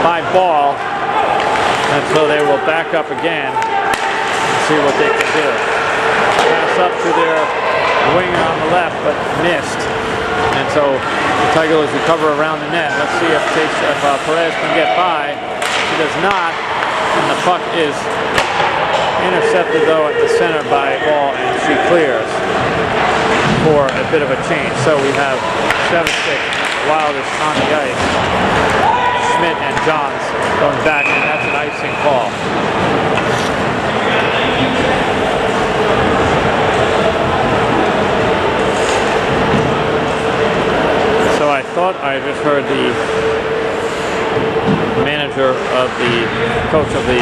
by Ball, and so they will back up again and see what they can do. Pass up to their winger on the left, but missed. And so the Tigers recover around the net. Let's see if Perez can get by. She does not, and the puck is intercepted though at the center by Ball, and she clears for a bit of a change. So we have Shevchik, Wildest on the ice, Schmidt and Johns going back, and that's an icing call. So I thought I just heard the manager of the coach of the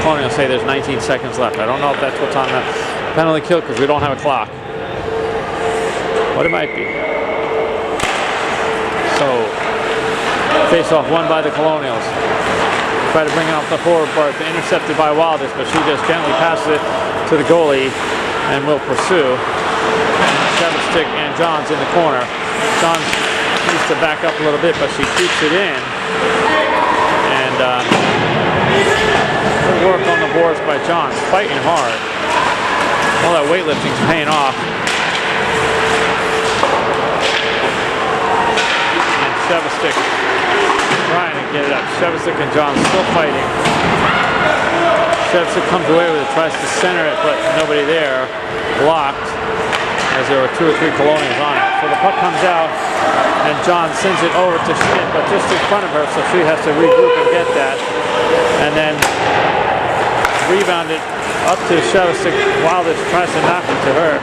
Colonials say there's 19 seconds left. I don't know if that's what's on the penalty kill because we don't have a clock. What it might be. So, face-off won by the Colonials. Try to bring it off the forward part, intercepted by Wildest, but she just gently passes it to the goalie and will pursue. Shevchik and Johns in the corner. Johns needs to back up a little bit, but she keeps it in. And good work on the boards by Johns, fighting hard. All that weightlifting's paying off. And Shevchik trying to get it up. Shevchik and Johns still fighting. Shevchik comes away with it, tries to center it, but nobody there. Blocked, as there were 2 or 3 Colonials on it. So the puck comes out, and John sends it over to Schmidt, but just in front of her, so she has to regroup and get that. And then rebound it up to Shevchik. Wildest tries to knock it to her.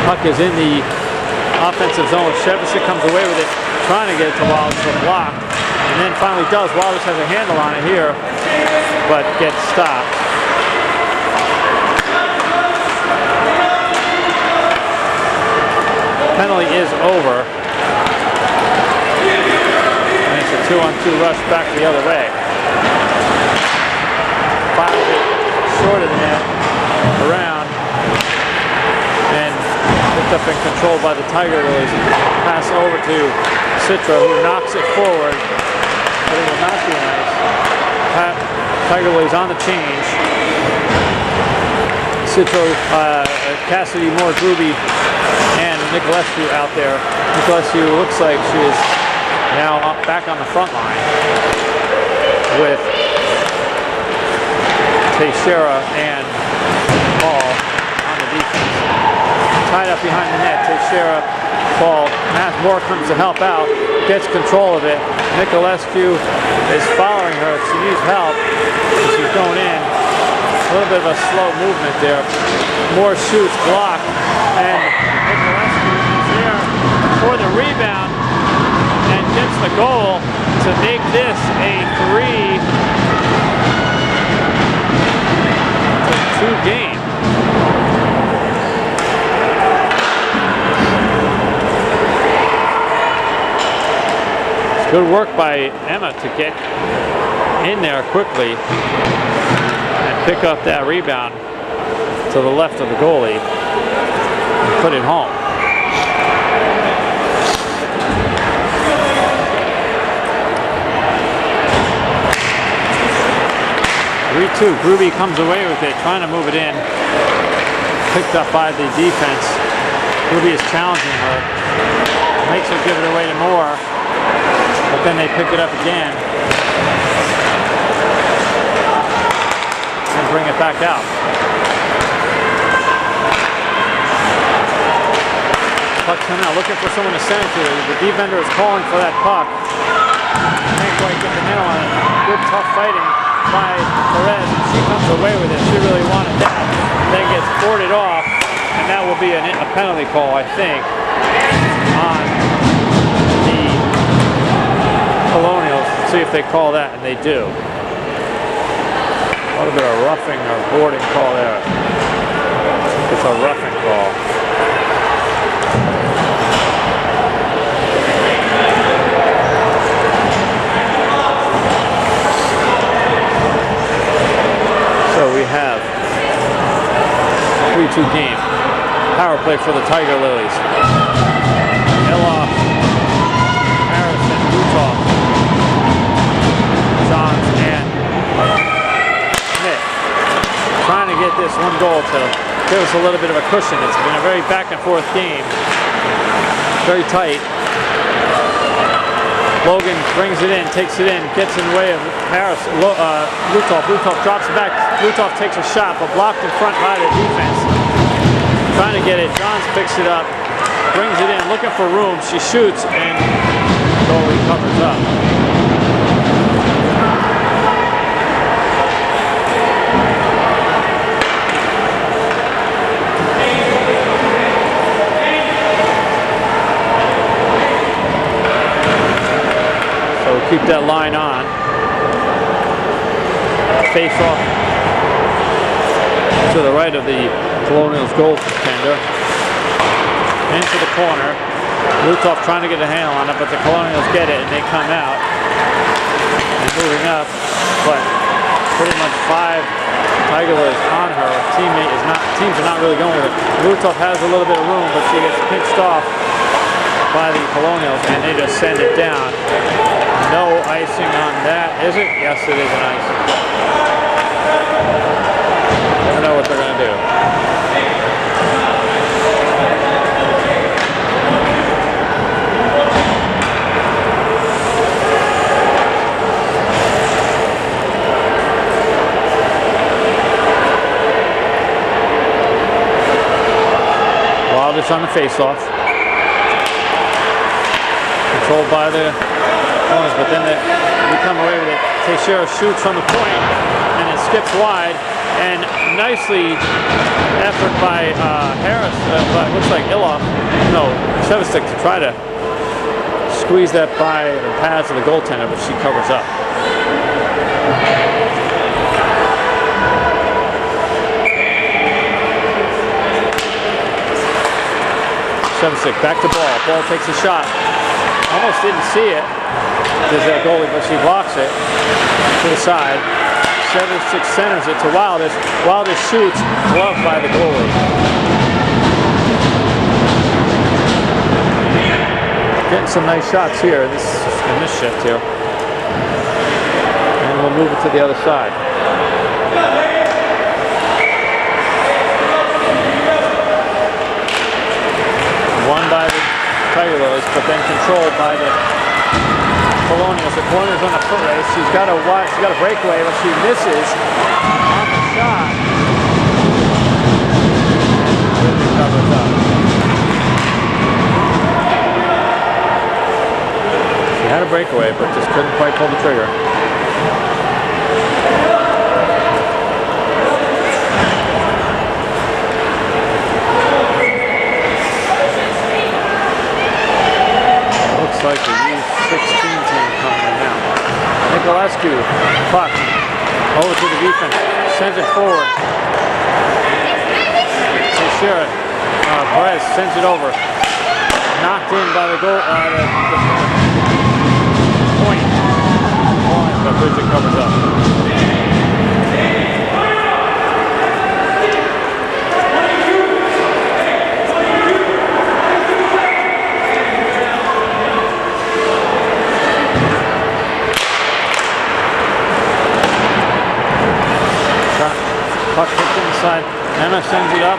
Puck is in the offensive zone. Shevchik comes away with it, trying to get it to Wildest, but blocked. And then finally does. Wildest has a handle on it here, but gets stopped. Penalty is over. And it's a 2-on-2 rush back the other way. Fires it short of the net, around, and picked up and controlled by the Tiger Lilies. Pass over to Citra, who knocks it forward, but it will not be nice. Tiger Lilies on the change. Citra, Cassidy, Moore, Gruby, and Nicolescu out there. Nicolescu looks like she is now back on the front line with Teixeira and Paul on the defense. Tied up behind the net, Teixeira, Paul. Matt Moore comes to help out, gets control of it. Nicolescu is following her. She needs help. She's going in. A little bit of a slow movement there. Moore shoots, blocked, and Nicolescu is there for the rebound and gets the goal to make this a 3-2 game. It's good work by Emma to get in there quickly and pick up that rebound to the left of the goalie and put it home. 3-2. Gruby comes away with it, trying to move it in. Picked up by the defense. Gruby is challenging her. Makes her give it away to Moore, but then they pick it up again and bring it back out. Puck coming out, looking for someone to send it to. The defender is calling for that puck. Can't quite get the nail on it. Good tough fighting by Perez, and she comes away with it. She really wanted that. Then gets boarded off, and that will be a penalty call, I think, on the Colonials. See if they call that, and they do. A little bit of roughing or boarding call there. It's a roughing call. So we have 3-2 game. Power play for the Tiger Lilies. Eloff, Harrison, Lutoff, Johns, and Schmidt. Trying to get this one goal to give us a little bit of a cushion. It's been a very back and forth game. Very tight. Logan brings it in, takes it in, gets in the way of Harris. Lutoff. Lutoff drops it back. Lutoff takes a shot, but blocked in front by the defense. Trying to get it. Johns picks it up, brings it in, looking for room. She shoots, and goalie covers up. Keep that line on. Face off to the right of the Colonials goaltender. Into the corner. Lutoff trying to get a handle on it, but the Colonials get it and they come out. And moving up, but pretty much 5 Tigerlers on her. Teams are not really going with it. Lutoff has a little bit of room, but she gets pinched off by the Colonials and they just send it down. No icing on that, is it? Yes, it is an icing. Never know what they're going to do. Wilders on the face-off. Controlled by the corners, but then we come away with it. Teixeira shoots from the point, and it skips wide, and nicely effort by Harris, but it looks like Iloff, no, Shevstik to try to squeeze that by the pads of the goaltender, but she covers up. Shevstik back to ball. Ball takes a shot. Almost didn't see it. There's that goalie, but she blocks it to the side. 7-6 centers it to Wilders. Wilders shoots, gloved by the goalie. Getting some nice shots here in this shift here. And we'll move it to the other side. Won by the Tigerlers, but then controlled by the Colonials. The Colonials on a foot race. She's got a breakaway, but she misses on the shot. Really covers up. She had a breakaway, but just couldn't quite pull the trigger. Like the U16 team coming in now. Nicolescu, puck, over to the defense, sends it forward. Teixeira, Perez sends it over. Knocked in by the goal, the point. But Bridget covers up. Puck kicked inside. Emma sends it up,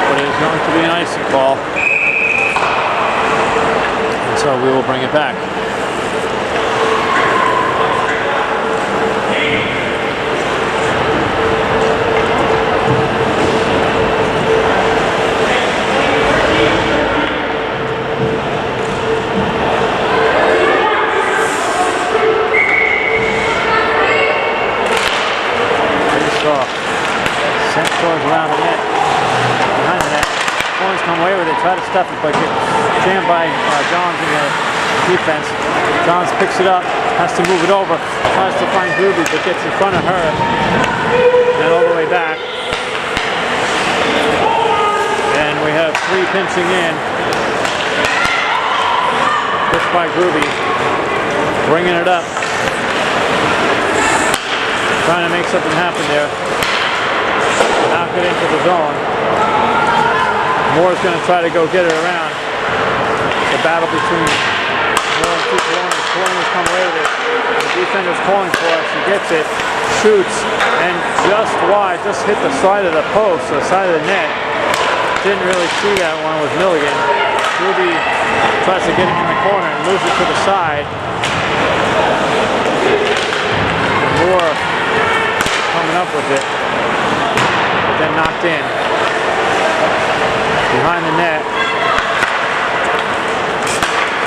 but it is going to be an icing call. And so we will bring it back. Sent towards around the net, behind the net. Corners come away with it, try to stuff it, but get jammed by Johns in the defense. Johns picks it up, has to move it over, tries to find Groovy, but gets in front of her, and all the way back. And we have 3 pinching in. Pushed by Groovy, bringing it up. Trying to make something happen there. Knock it into the zone. Moore's going to try to go get it around. The battle between Moore and two Colonials. Colonials come away with it. The defender's calling for it. She gets it, shoots, and just wide, just hit the side of the post, the side of the net. Didn't really see that one with Milligan. Ruby tries to get it in the corner and moves it to the side. Moore coming up with it, but then knocked in. Behind the net.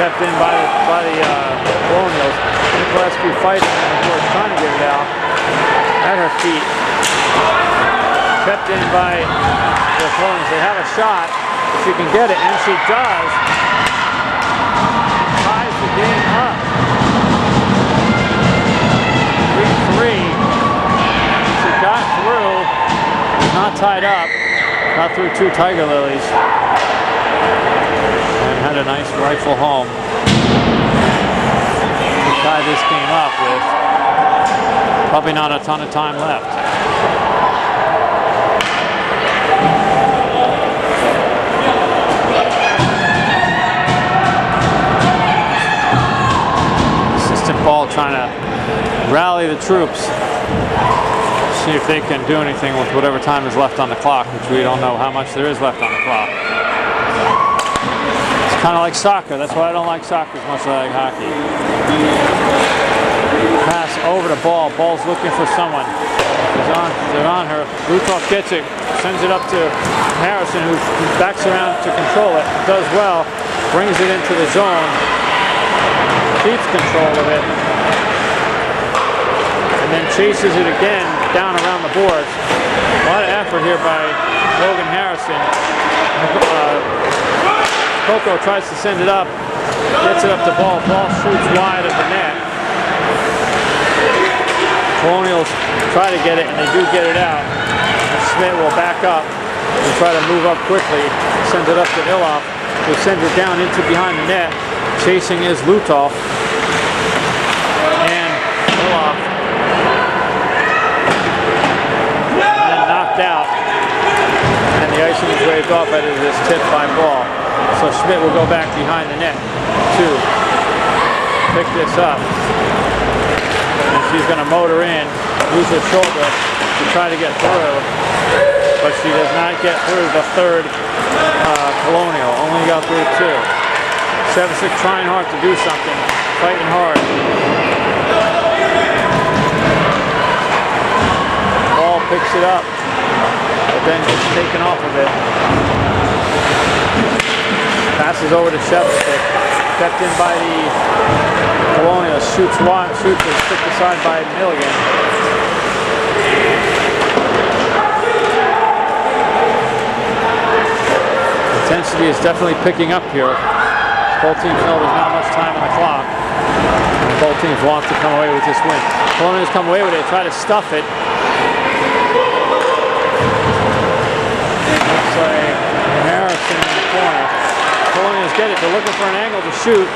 Kept in by the Colonials. Nikolescu fighting, and Moore trying to get it out at her feet. Kept in by the Colonials. They have a shot. If she can get it, and she does. Ties the game up. 3-3. She got through. Not tied up. Got through 2 Tiger Lilies. And had a nice rifle home. To tie this game up with probably not a ton of time left. Ball trying to rally the troops, see if they can do anything with whatever time is left on the clock, which we don't know how much there is left on the clock. It's kind of like soccer. That's why I don't like soccer as much as I like hockey. Pass over the ball. Ball's looking for someone. They're on her. Lutov gets it, sends it up to Harrison, who backs around to control it. Does well, brings it into the zone. Keeps control of it, and then chases it again down around the boards. A lot of effort here by Logan Harrison. Coco tries to send it up, gets it up the ball. Ball shoots wide of the net. Colonials try to get it, and they do get it out. And Schmidt will back up and try to move up quickly. Sends it up to Ilov, who sends it down into behind the net. Chasing is Lutov, and Ilov, and then knocked out, and the icing is waved off as it is tipped by Ball. So Schmidt will go back behind the net to pick this up, and she's going to motor in, use her shoulder to try to get through, but she does not get through the third Colonial, only got through 2. 7-6 trying hard to do something, fighting hard. Ball picks it up, but then gets taken off of it. Passes over to Shevstik, kept in by the Colonials, shoots it, picked aside by Milligan. Intensity is definitely picking up here. Both teams know there's not much time on the clock. And both teams want to come away with this win. Colonials come away with it, try to stuff it. Looks like Harrison in the corner. Colonials get it, they're looking for an angle to shoot.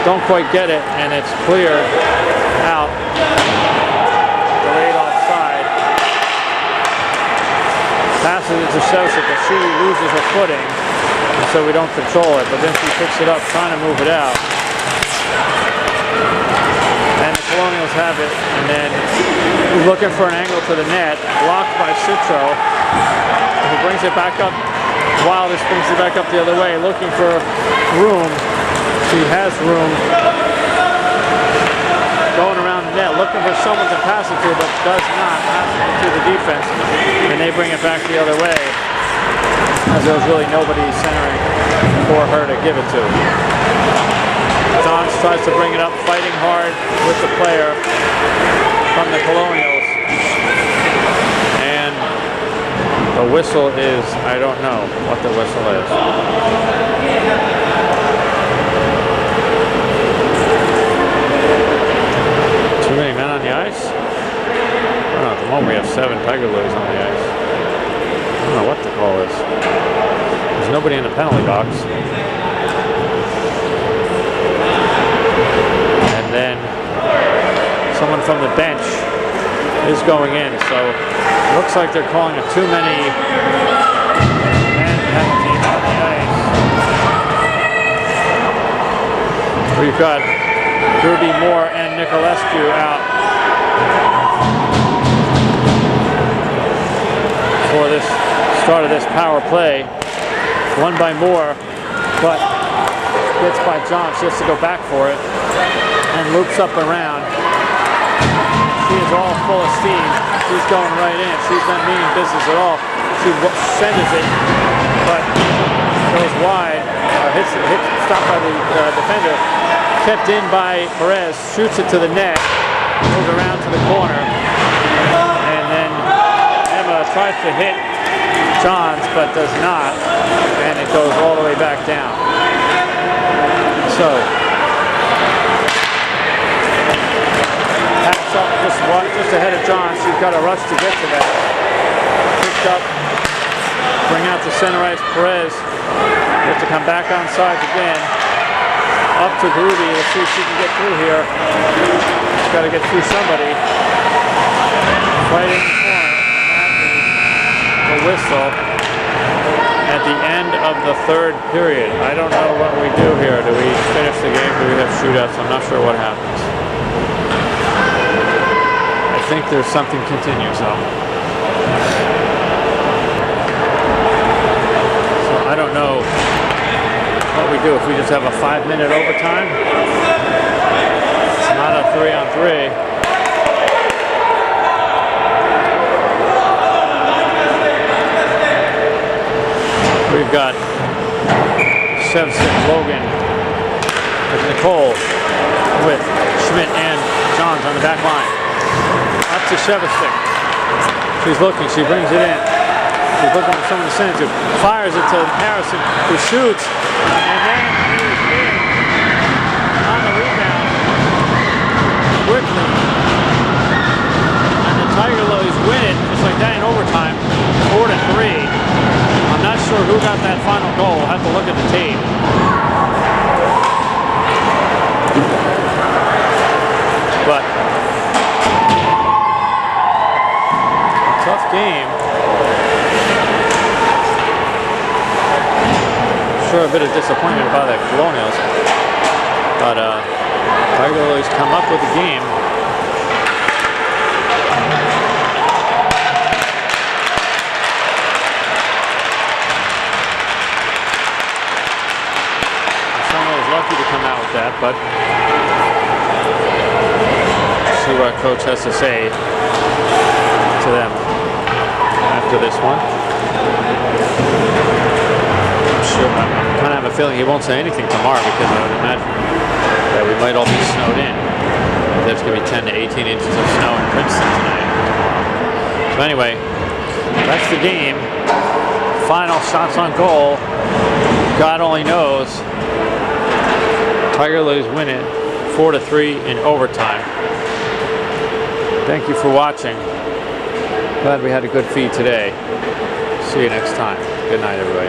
Don't quite get it, and it's clear out. Delayed offside. Passes it to Shevstik, but she loses her footing. And so we don't control it, but then she picks it up, trying to move it out. And the Colonials have it, and then looking for an angle to the net, blocked by Citro, who brings it back up. Wilders brings it back up the other way, looking for room. She has room. Going around the net, looking for someone to pass it to, but does not pass it to the defense. And they bring it back the other way, as there was really nobody centering for her to give it to. Johns tries to bring it up, fighting hard with the player from the Colonials. And the whistle is, I don't know what the whistle is. moment, we have 7 Tiger Lilies on the ice. I don't know what to call this. There's nobody in the penalty box. And then someone from the bench is going in, so it looks like they're calling a too many man penalty on the ice. We've got Ruby Moore and Nicolescu out for this start of this power play. Won by Moore, but gets by John. She has to go back for it and loops up around. She is all full of steam. She's going right in. She's not meaning business at all. She sends it, but goes wide. Hits stopped by the defender. Kept in by Perez. Shoots it to the net. Goes around to the corner, and then Emma tries to hit Johns, but does not, and it goes all the way back down. So pass up just ahead of Johns. She's got a rush to get to that. Picked up, bring out to center ice. Perez has to come back on sides again. Up to Ruby. Let's see if she can get through here. She's got to get through somebody. Right in the corner. The whistle at the end of the 3rd period. I don't know what we do here. Do we finish the game? Do we have shootouts? I'm not sure what happens. I think there's something continues though. So I don't know what we do if we just have a 5-minute overtime. It's not a 3-on-3. We've got Shevsik, Logan, with Nicole, with Schmidt and Johns on the back line. Up to Shevsik. She's looking, she brings it in. She's looking for someone to send it to. Fires it to Harrison, who shoots, and then he's in on the rebound quickly. And the Tiger Lilies win it just like that in overtime, 4-3. I'm not sure who got that final goal. We'll have to look at the tape. But a tough game. Sure, a bit of disappointment by the Colonials. But Tiger Lilies come up with the game. Lucky to come out with that, but see what our coach has to say to them after this one. I kind of have a feeling he won't say anything tomorrow because I would imagine that we might all be snowed in. There's going to be 10 to 18 inches of snow in Princeton tonight. So anyway, that's the game. Final shots on goal. God only knows. Tiger Lilies win it 4-3 in overtime. Thank you for watching. Glad we had a good feed today. See you next time. Good night, everybody.